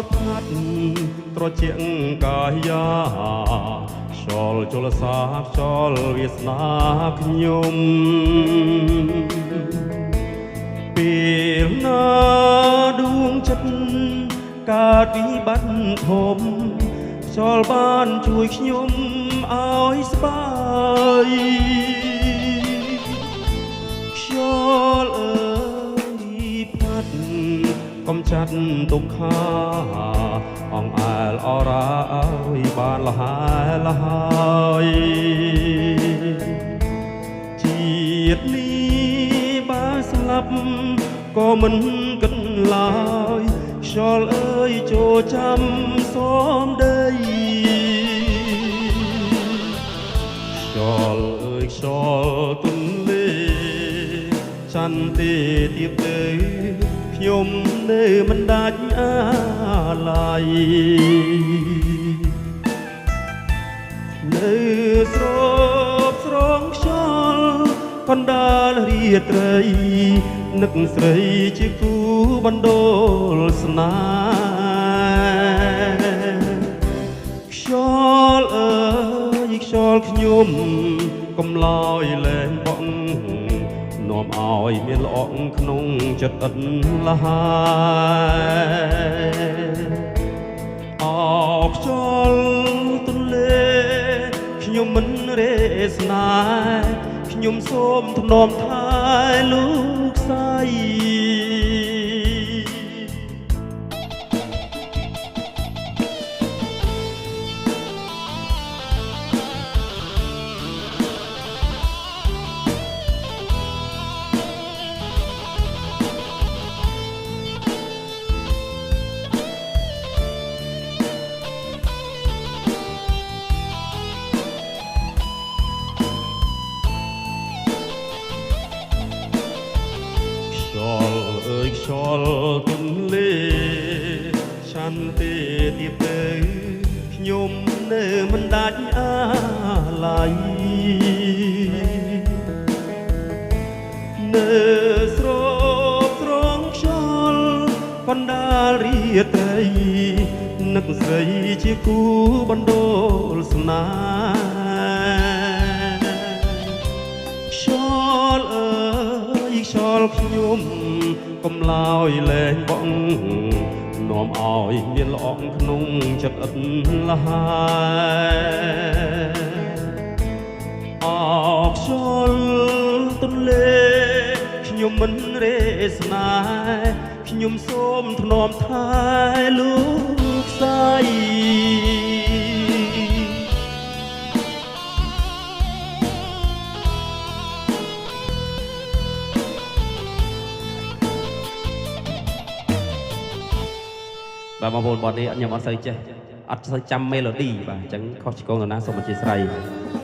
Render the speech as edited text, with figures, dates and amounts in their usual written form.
ល់ផាត់ត្រជាក់កាយាខ្យល់ជលសាខ្យល់វាសនាខ្ញុំពេលណាដួងចិត្តកើតវិបត្តិធំខ្យល់បានជួយខ្ញុំឲ្យស្បាយខ្យល់អើយផាត់កុំចាត់ទុក្ខាអង្អែលអរ៉ាឲ្យបានលះហើយជាតិនេះបើស្លាប់ក៏មិនគិតឡើយខ្យល់អើយចូលចាំសូមដីខ្យល់អើយខ្យល់ទន្លេចន្ទទេទៀបទៅខ្ញុំនៅមិនដាច់អាឡ័យនៅស្របស្រងខ្យល់កណ្ដាលរាត្រីនឹកស្រីជាគូបណ្ដូលស្នេហ៍ខ្យល់អើយខ្យល់ខ្ញុំកុំឡើយលែងបងនាំឲ្យមានល្អក់ក្នុងចិត្តឥតលហើយអោខ្យល់ទន្លេខ្ញុំមិនរេស្នេហ៍ខ្ញុំសូមថ្នមថែលោកស្រីខ្យល់ទន្លេឆន្ទទេទៀបទៅខ្ញុំនៅមិនដាច់អាឡ័យនៅស្របស្រងខ្យល់កណ្ដាលរាត្រីនឹកស្រីជាគូបណ្ដូលស្នេហ៍ខ្យល់អើយខ្យល់ខ្ញុំកុំឡើយលែងបងនាំឲ្យមានល្អក់ក្នុងចិត្តឥតលហើយអោខ្យល់ទន្លេខ្ញុំមិនរេស្នេហ៍ខ្ញុំសូមថ្នមថែលោកស្រីបាទបងប្អូនបទនេះខ្ញុំអត់សូវចេះអត់សូវចាំមេឡូឌីបាទអញ្ចឹងខុសឆ្គងនរណាសូមអធិស្ឋាន